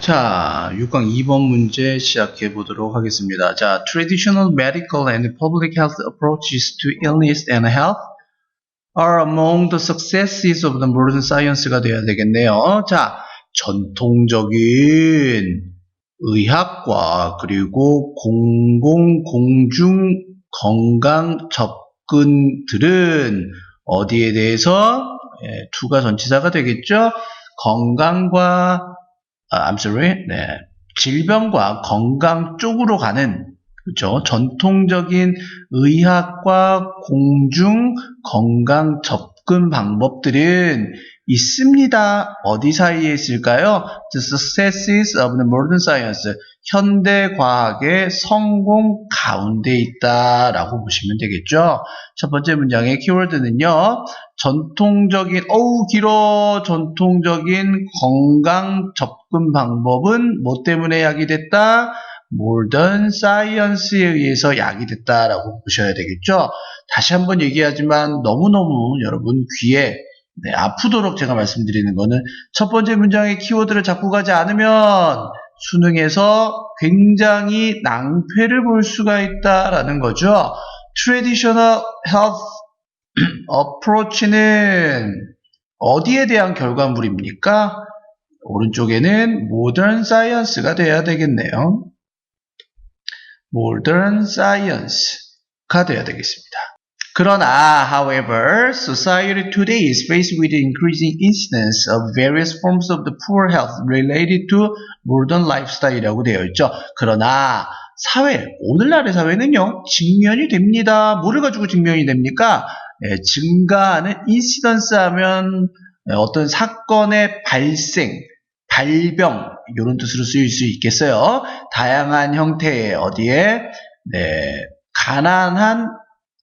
자, 6강 2번 문제 시작해 보도록 하겠습니다. 자, traditional medical and public health approaches to illness and health are among the successes of the modern science가 되어야 되겠네요. 자, 전통적인 의학과 그리고 공중 건강 접근들은 어디에 대해서 to가 전치사가 되겠죠? 건강과 질병과 건강 쪽으로 가는, 그죠? 전통적인 의학과 공중 건강 접근 방법들은 있습니다. 어디 사이에 있을까요? The successes of the modern science. 현대 과학의 성공 가운데 있다라고 보시면 되겠죠. 첫 번째 문장의 키워드는요. 전통적인 건강 접근 방법은 뭐 때문에 야기됐다? 모던 사이언스에 의해서 야기됐다라고 보셔야 되겠죠. 다시 한번 얘기하지만 너무너무 여러분 귀에 아프도록 제가 말씀드리는 거는 첫 번째 문장의 키워드를 잡고 가지 않으면 수능에서 굉장히 낭패를 볼 수가 있다라는 거죠. Traditional health approach는 어디에 대한 결과물입니까? 오른쪽에는 modern science가 돼야 되겠네요. modern science가 돼야 되겠습니다. 그러나, however, society today is faced with the increasing incidence of various forms of the poor health related to modern lifestyle이라고 되어 있죠. 그러나 오늘날의 사회는요, 직면이 됩니다. 뭐를 가지고 직면이 됩니까? 증가하는 인시던스 하면 어떤 사건의 발생, 발병 이런 뜻으로 쓰일 수 있겠어요. 다양한 형태의 가난한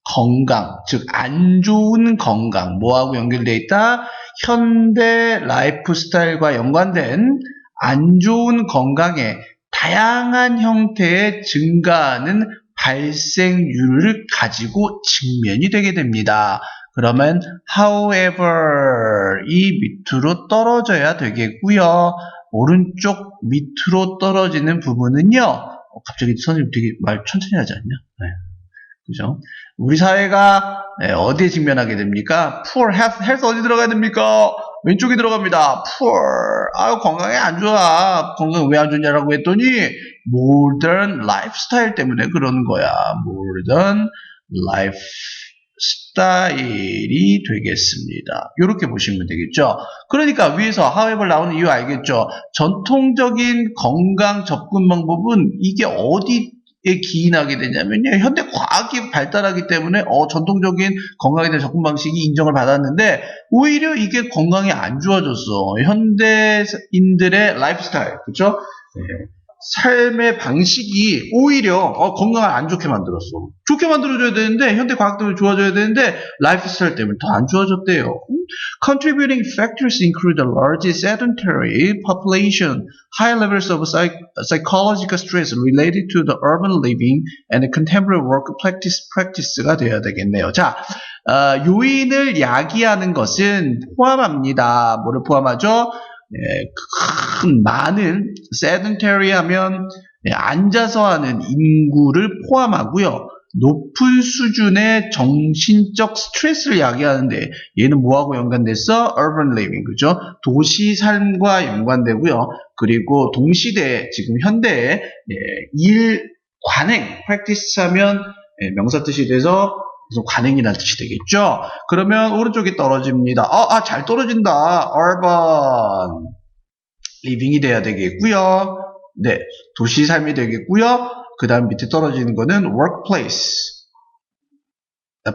건강, 즉 안 좋은 건강, 뭐하고 연결되어 있다? 현대 라이프 스타일과 연관된 안 좋은 건강의 다양한 형태의 증가하는 발생률을 가지고 직면이 되게 됩니다. 그러면 however 이 밑으로 떨어져야 되겠고요. 오른쪽 밑으로 떨어지는 부분은요. 갑자기 선생님 되게 말 천천히 하지 않냐? 네. 그죠? 우리 사회가 어디에 직면하게 됩니까? poor health 어디 들어가야 됩니까? 왼쪽에 들어갑니다. poor. 건강이 안 좋아. 건강 왜 안 좋냐라고 했더니 modern lifestyle 때문에 그러는 거야. modern lifestyle이 되겠습니다. 이렇게 보시면 되겠죠. 그러니까 위에서 however 나오는 이유 알겠죠? 전통적인 건강 접근 방법은 이게 어디에 기인하게 되냐면요. 현대 과학이 발달하기 때문에 전통적인 건강에 대한 접근 방식이 인정을 받았는데 오히려 이게 건강이 안 좋아졌어. 현대인들의 라이프스타일, 그렇죠? 삶의 방식이 오히려 건강을 안 좋게 만들었어. 좋게 만들어줘야 되는데 현대 과학 때문에 좋아져야 되는데 라이프스타일 때문에 더 안 좋아졌대요. Contributing factors include a large sedentary population, high levels of psychological stress related to the urban living and contemporary work practice가 되어야 되겠네요. 자, 요인을 야기하는 것은 포함합니다. 뭐를 포함하죠? 많은 sedentary 하면 앉아서 하는 인구를 포함하고요. 높은 수준의 정신적 스트레스를 야기하는데 얘는 뭐하고 연관됐어? urban living, 그죠? 도시 삶과 연관되고요. 그리고 동시대에 지금 현대에 일 관행 practice 하면 명사 뜻이 돼서 관행이라는 뜻이 되겠죠. 그러면 오른쪽이 떨어집니다. 잘 떨어진다. urban living이 돼야 되겠고요. 네, 도시 삶이 되겠고요. 그 다음 밑에 떨어지는 거는 work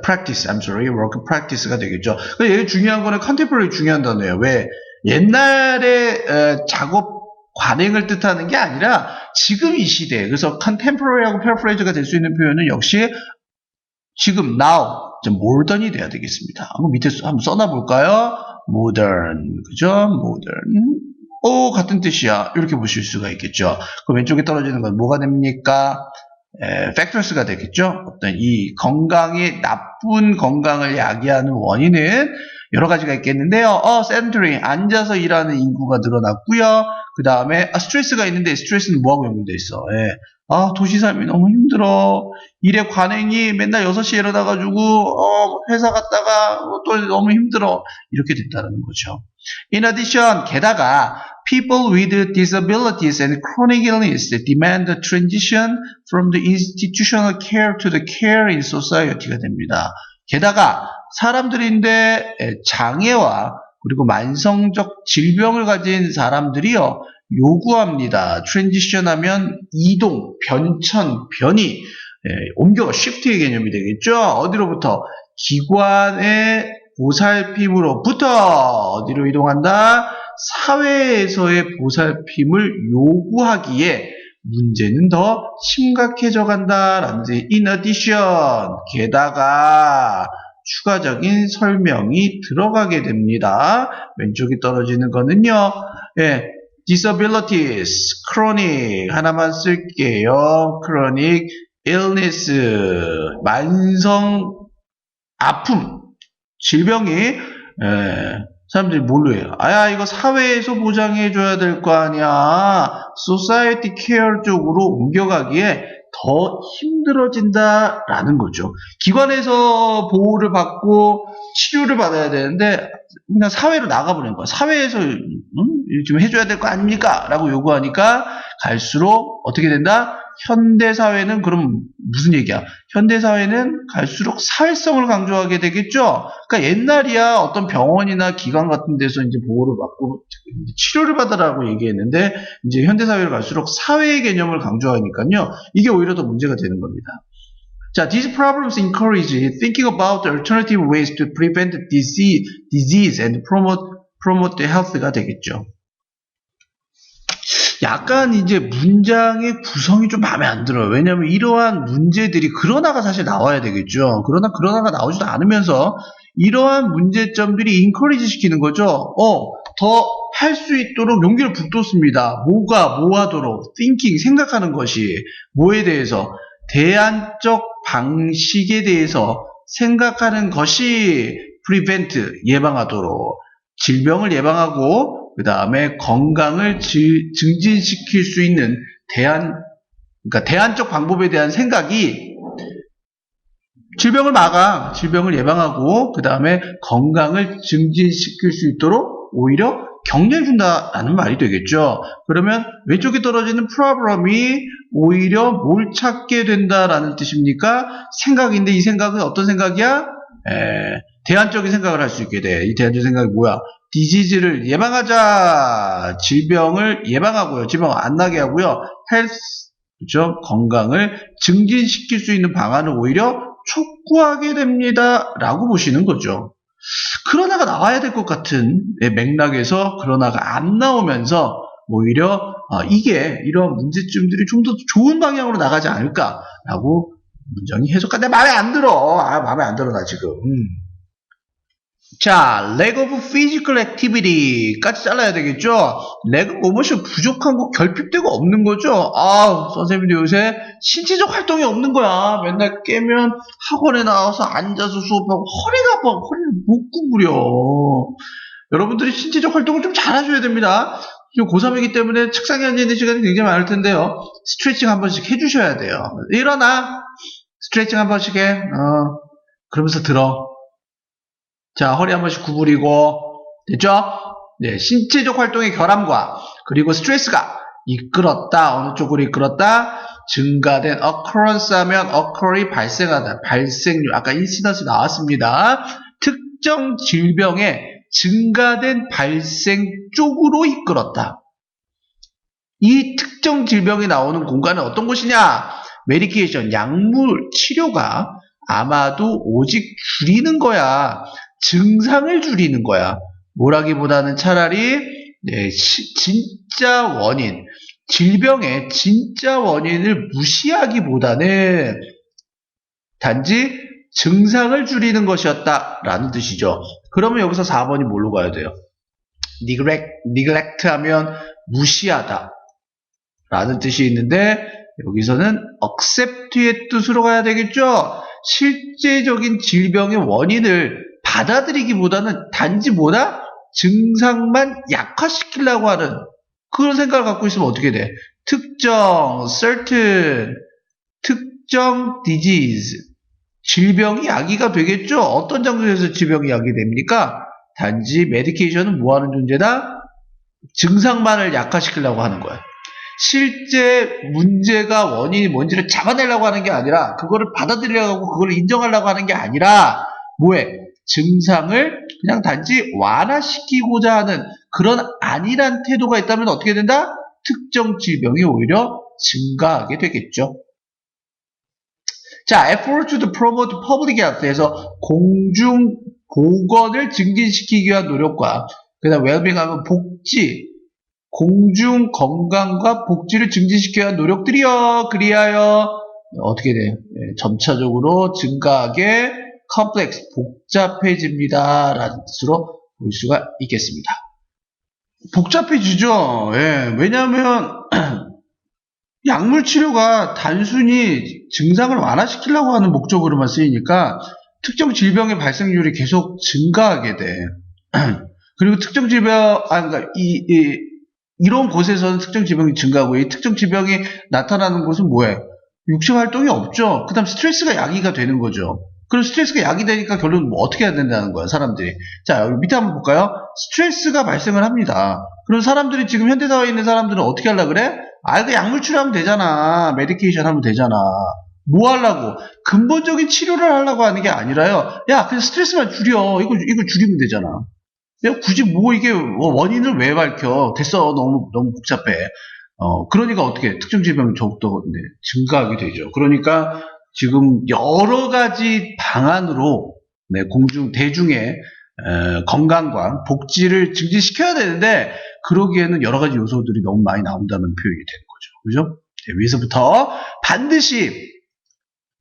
practice가 되겠죠. 얘 중요한 거는 contemporary 중요한 단어예요. 왜? 옛날에 작업 관행을 뜻하는 게 아니라 지금 이 시대에. 그래서 contemporary하고 paraphrase가 될 수 있는 표현은 역시 지금 now modern이 돼야 되겠습니다. 한번 밑에 한번 써놔볼까요? modern, 그죠? modern. 같은 뜻이야. 이렇게 보실 수가 있겠죠. 그 왼쪽에 떨어지는 건 뭐가 됩니까? factors가 되겠죠. 어떤 이 나쁜 건강을 야기하는 원인은 여러 가지가 있겠는데요. sedentary, 앉아서 일하는 인구가 늘어났고요. 그 다음에 스트레스가 있는데 스트레스는 뭐하고 연결돼 있어? 예. 도시 삶이 너무 힘들어. 일에 관행이 맨날 6시에 일어나가지고 회사 갔다가 또 너무 힘들어. 이렇게 됐다는 거죠. In addition, 게다가 people with disabilities and chronic illness demand a transition from the institutional care to the care in society가 됩니다. 게다가 사람들인데 장애와 그리고 만성적 질병을 가진 사람들이요 요구합니다. 트랜지션 하면 이동, 변천, 변이, 옮겨가 shift의 개념이 되겠죠. 어디로부터? 기관의 보살핌으로부터 어디로 이동한다? 사회에서의 보살핌을 요구하기에 문제는 더 심각해져 간다라는 뜻이 in addition, 게다가 추가적인 설명이 들어가게 됩니다. 왼쪽이 떨어지는 거는요. disabilities, chronic 하나만 쓸게요. chronic illness, 만성 아픔, 질병이 사람들이 뭘로 해요? 이거 사회에서 보장해줘야 될 거 아니야. society care 쪽으로 옮겨가기에 더 힘들어진다라는 거죠. 기관에서 보호를 받고 치료를 받아야 되는데 그냥 사회로 나가버리는 거야. 사회에서 좀 해줘야 될 거 아닙니까? 라고 요구하니까 갈수록 어떻게 된다? 현대사회는 그럼 무슨 얘기야? 현대사회는 갈수록 사회성을 강조하게 되겠죠? 그러니까 옛날이야 어떤 병원이나 기관 같은 데서 이제 보호를 받고 치료를 받으라고 얘기했는데 이제 현대사회로 갈수록 사회의 개념을 강조하니까요. 이게 오히려 더 문제가 되는 겁니다. 자, these problems encourage thinking about alternative ways to prevent disease and promote the health가 되겠죠. 약간 이제 문장의 구성이 좀 마음에 안 들어요. 왜냐하면 이러한 문제들이 그러나가 사실 나와야 되겠죠. 그러나가 나오지도 않으면서 이러한 문제점들이 인커리지 시키는 거죠. 더 할 수 있도록 용기를 북돋습니다. 뭐 하도록 thinking, 생각하는 것이 뭐에 대해서 대안적 방식에 대해서 생각하는 것이 prevent, 예방하도록 질병을 예방하고 그 다음에 건강을 증진시킬 수 있는 그러니까 대안적 방법에 대한 생각이 질병을 예방하고 그 다음에 건강을 증진시킬 수 있도록 오히려 격려해 준다라는 말이 되겠죠. 그러면 왼쪽에 떨어지는 problem이 오히려 뭘 찾게 된다라는 뜻입니까? 생각인데 이 생각은 어떤 생각이야? 대안적인 생각을 할 수 있게 돼. 이 대안적인 생각이 뭐야? 디지즈를 예방하자. 질병을 예방하고요. 질병 안 나게 하고요. 헬스, 그렇죠? 건강을 증진시킬 수 있는 방안을 오히려 촉구하게 됩니다. 라고 보시는 거죠. 그러나가 나와야 될 것 같은 맥락에서 그러나가 안 나오면서 오히려 이런 문제점들이 좀 더 좋은 방향으로 나가지 않을까라고 문장이 해석하는데 마음에 안 들어. 마음에 안 들어 나 지금. 자, lack of physical activity까지 잘라야 되겠죠? lack 무엇이 부족한 거, 결핍되고 없는 거죠? 선생님들 요새 신체적 활동이 없는 거야. 맨날 깨면 학원에 나와서 앉아서 수업하고 허리가 아파. 허리를 못 구부려. 여러분들이 신체적 활동을 좀 잘하셔야 됩니다. 지금 고3이기 때문에 책상에 앉아있는 시간이 굉장히 많을 텐데요. 스트레칭 한 번씩 해주셔야 돼요. 일어나. 스트레칭 한 번씩 해. 그러면서 들어. 자, 허리 한 번씩 구부리고, 됐죠? 네, 신체적 활동의 결함과, 그리고 스트레스가 이끌었다, 어느 쪽으로 이끌었다? 증가된 occurrence 하면 occur이 발생하다, 발생률, 아까 incidence 나왔습니다. 특정 질병의 증가된 발생 쪽으로 이끌었다. 이 특정 질병이 나오는 공간은 어떤 곳이냐? 메디케이션, 약물, 치료가 아마도 오직 줄이는 거야. 증상을 줄이는 거야. 뭐라기보다는 차라리 진짜 원인, 질병의 진짜 원인을 무시하기보다는 단지 증상을 줄이는 것이었다라는 뜻이죠. 그러면 여기서 4번이 뭘로 가야 돼요? neglect 하면 무시하다 라는 뜻이 있는데 여기서는 accept의 뜻으로 가야 되겠죠. 실제적인 질병의 원인을 받아들이기보다는 단지 뭐다? 증상만 약화시키려고 하는 그런 생각을 갖고 있으면 어떻게 돼? 특정, certain, 특정 disease, 질병이 야기가 되겠죠? 어떤 장소에서 질병이 야기됩니까? 단지 메디케이션은 뭐 하는 존재다? 증상만을 약화시키려고 하는 거야. 실제 문제가 원인이 뭔지를 잡아내려고 하는 게 아니라 그거를 받아들이려고 하고 그걸 인정하려고 하는 게 아니라 뭐해? 증상을 그냥 단지 완화시키고자 하는 그런 안일한 태도가 있다면 어떻게 된다? 특정 질병이 오히려 증가하게 되겠죠. 자, effort to promote public health에서 공중 보건을 증진시키기 위한 노력과 그다음 well-being 하면 복지, 공중 건강과 복지를 증진시키기 위한 노력들이요. 그리하여 어떻게 돼요? 점차적으로 증가하게 컴플렉스, 복잡해집니다. 라는 뜻으로 볼 수가 있겠습니다. 복잡해지죠. 예, 왜냐하면 약물 치료가 단순히 증상을 완화시키려고 하는 목적으로만 쓰이니까 특정 질병의 발생률이 계속 증가하게 돼. 그리고 특정 질병, 그러니까 이런 곳에서는 특정 질병이 증가하고 이 특정 질병이 나타나는 곳은 뭐예요? 육체 활동이 없죠. 그 다음 스트레스가 야기가 되는 거죠. 그럼 스트레스가 야기되니까 결론은 뭐 어떻게 해야 된다는 거야, 사람들이. 자, 여기 밑에 한번 볼까요? 스트레스가 발생을 합니다. 그럼 사람들이 지금 현대사회에 있는 사람들은 어떻게 하려고 그래? 그 약물 치료하면 되잖아. 메디케이션 하면 되잖아. 뭐 하려고? 근본적인 치료를 하려고 하는 게 아니라요. 야, 그냥 스트레스만 줄여. 이거 줄이면 되잖아. 야, 굳이 뭐 이게 원인을 왜 밝혀? 됐어. 너무 복잡해. 그러니까 어떻게 특정 질병이 더욱더 증가하게 되죠. 그러니까 지금 여러 가지 방안으로 대중의 건강과 복지를 증진시켜야 되는데 그러기에는 여러 가지 요소들이 너무 많이 나온다는 표현이 되는 거죠. 그죠? 위에서부터 반드시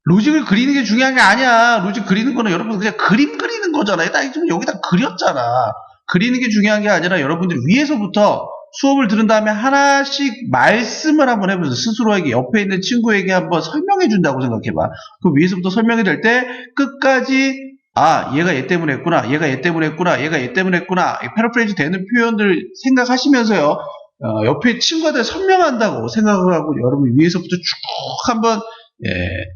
로직을 그리는 게 중요한 게 아니야. 로직 그리는 거는 여러분 그냥 그림 그리는 거잖아요. 딱 지금 여기다 그렸잖아. 그리는 게 중요한 게 아니라 여러분들이 위에서부터 수업을 들은 다음에 하나씩 말씀을 한번 해보세요. 스스로에게 옆에 있는 친구에게 한번 설명해 준다고 생각해봐. 그럼 위에서부터 설명이 될 때 끝까지 얘가 얘 때문에 했구나. 얘가 얘 때문에 했구나. 얘가 얘 때문에 했구나. 패러프레이즈 되는 표현들 생각하시면서요. 옆에 친구한테 설명한다고 생각을 하고 여러분 위에서부터 쭉 한번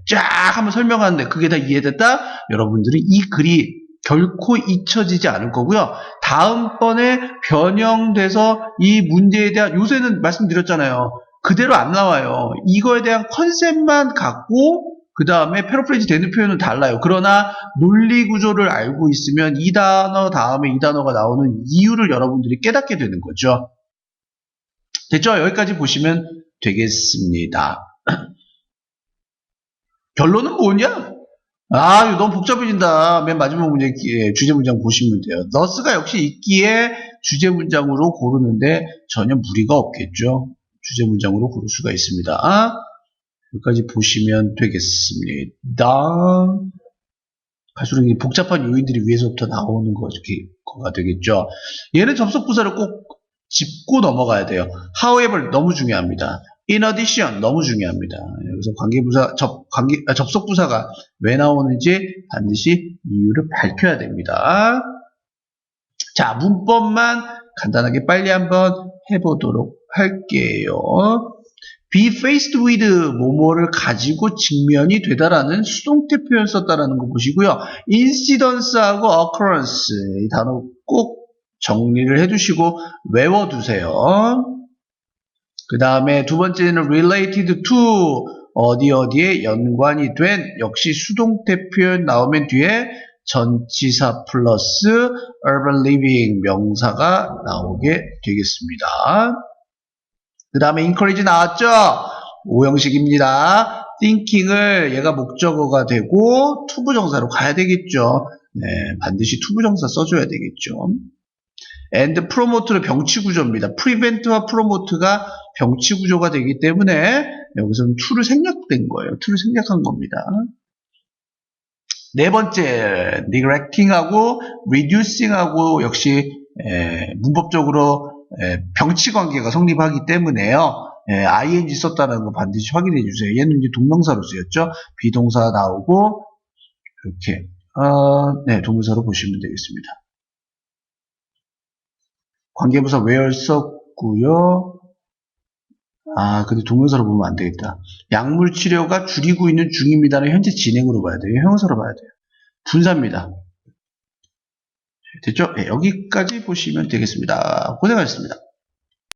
쫙 한번 설명하는데 그게 다 이해됐다? 여러분들이 이 글이 결코 잊혀지지 않을 거고요. 다음번에 변형돼서 이 문제에 대한 요새는 말씀드렸잖아요. 그대로 안 나와요. 이거에 대한 컨셉만 갖고 그 다음에 패러프레이즈 되는 표현은 달라요. 그러나 논리 구조를 알고 있으면 이 단어 다음에 이 단어가 나오는 이유를 여러분들이 깨닫게 되는 거죠. 됐죠? 여기까지 보시면 되겠습니다. 결론은 뭐냐? 이거 너무 복잡해진다. 맨 마지막 문제 주제 문장 보시면 돼요. 너스가 역시 있기에 주제 문장으로 고르는데 전혀 무리가 없겠죠. 주제 문장으로 고를 수가 있습니다. 여기까지 보시면 되겠습니다. 갈수록 복잡한 요인들이 위에서부터 나오는 거가 되겠죠. 얘는 접속 부사를 꼭 짚고 넘어가야 돼요. however 너무 중요합니다. in addition 너무 중요합니다. 여기서 관계부사 접속 부사가 왜 나오는지 반드시 이유를 밝혀야 됩니다. 자, 문법만 간단하게 빨리 한번 해보도록 할게요. be faced with 뭐뭐를 가지고 직면이 되다라는 수동태 표현 썼다라는 거 보시고요. incidence하고 occurrence 이 단어 꼭 정리를 해두시고 외워두세요. 그 다음에 두 번째는 related to 어디에 연관이 된 역시 수동태 표현 나오면 뒤에 전치사 플러스 urban living 명사가 나오게 되겠습니다. 그 다음에 encourage 나왔죠? 오형식입니다. thinking을 얘가 목적어가 되고 투부정사로 가야 되겠죠. 반드시 투부정사 써줘야 되겠죠. and promote는 병치구조입니다. prevent와 promote가 병치구조가 되기 때문에 여기서는 to를 생략된 거예요. to를 생략한 겁니다. 네 번째, neglecting하고 reducing하고 역시 문법적으로 병치관계가 성립하기 때문에요. ing 썼다는 거 반드시 확인해 주세요. 얘는 이제 동명사로 쓰였죠. 비동사 나오고 이렇게 네, 동사로 보시면 되겠습니다. 관계부사 where 썼고요. 근데 동명사로 보면 안 되겠다. 약물 치료가 줄이고 있는 중입니다는 현재 진행으로 봐야 돼요. 형용사로 봐야 돼요. 분사입니다. 됐죠? 네, 여기까지 보시면 되겠습니다. 고생하셨습니다.